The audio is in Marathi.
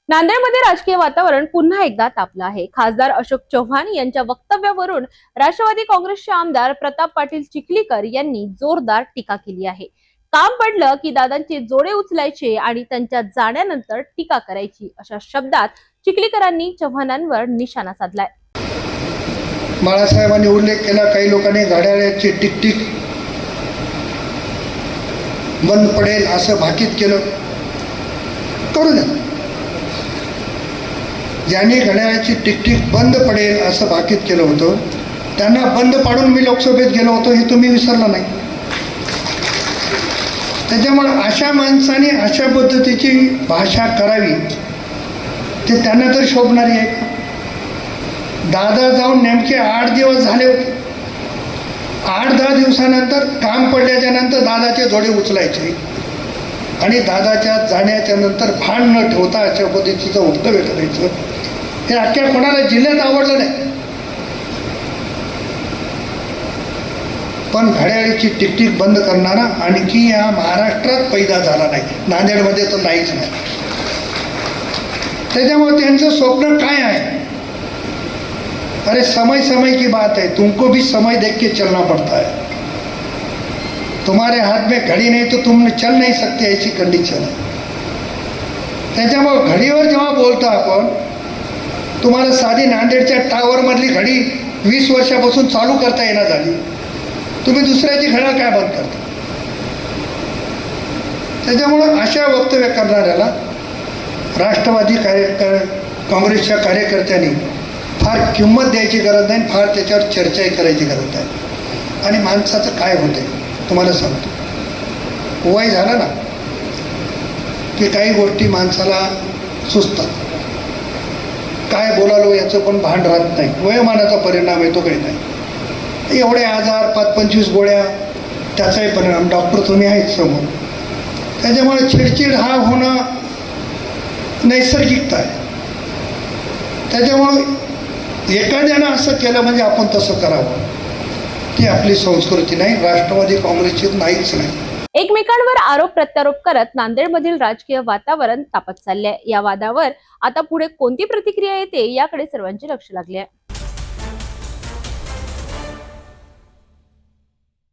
नांदेडमध्ये राजकीय वातावरण पुन्हा एकदा तापलं आहे। खासदार अशोक चव्हाण यांच्या वक्तव्यावरून राष्ट्रवादी काँग्रेसचे आमदार प्रताप पाटील चिखलीकर यांनी जोरदार टीका केली आहे। काम पडलं की दादांचे जोडे उचलायचे आणि त्यांच्या जाण्यानंतर टीका करायची, अशा शब्दात चिखलीकरांनी चव्हाणांवर निशाणा साधलाय। बाळासाहेबांनी उल्लेख केला, काही लोकांनी घड्याळाची टिकटिक बंद पडेल असं भाकीत केलं, करू द्या। ज्यांनी घड्याळाची टिकटिक बंद पडेल असं भाकीत केलं होतं त्यांना बंद पाडून मी लोकसभेत गेलो होतो, हे तुम्ही विसरला नाही। त्याच्यामुळे अशा माणसाने अशा पद्धतीची भाषा करावी ते त्यांना तर शोभणारी आहे। दादा जाऊन नेमके 8 दिवस झाले होते। 8-10 दिवसानंतर काम पडल्याच्या नंतर दादाचे जोडे उचलायचे आणि दादाच्या जाण्याच्या नंतर भान न ठेवता अशा पद्धतीचं वक्तव्य करायचं, हे अख्ख्या कोणाला जिल्ह्यात आवडलं नाही। पण घड्याळीची टिकटिक बंद करणारा आणखी या महाराष्ट्रात पैदा झाला नाही, नांदेडमध्ये तर नाहीच नाही। त्याच्यामुळे त्यांचं स्वप्न काय आहे? अरे समय समय की बात है, तुमको भी समय देख के चलना पड़ता है। तुम्हारे हाथ में घड़ी नहीं तो तुम चल नहीं सकते, ऐसी कंडिशन है। त्याच्यामुळे घडीवर जेव्हा बोलतो आपण, तुम्हाला साधी नांदेडच्या टावरमधली घडी 20 वर्षापासून चालू करता येणार झाली, तुम्ही दुसऱ्याची घड्याळ काय बंद करता? त्याच्यामुळं अशा वक्तव्य करणाऱ्याला राष्ट्रवादी काँग्रेसच्या कार्यकर्त्यांनी फार किंमत द्यायची गरज नाही, फार त्याच्यावर चर्चाही करायची गरज नाही। आणि माणसाचं काय होतंय तुम्हाला सांगतो, वय झालं ना की काही गोष्टी माणसाला सुचतात, काय बोलालो याचं पण भान राहत नाही, वयोमानाचा परिणाम येतो काही नाही। एवढे आजार, 5-25 गोळ्या, त्याचाही परिणाम, डॉक्टर तुम्ही आहेत समोर। त्याच्यामुळे चिडचिड हा होणं नैसर्गिकता आहे। त्याच्यामुळे एखाद्यानं असं केलं म्हणजे आपण तसं करावं, ती आपली संस्कृती नाही, राष्ट्रवादी काँग्रेसची नाहीच नाही। एकमेकांवर आरोप प्रत्यारोप करत नांदेडमधील राजकीय वातावरण तापत चालले आहे। या वादावर आता पुढे कोणती प्रतिक्रिया येते याकडे सर्वांचे लक्ष लागले आहे।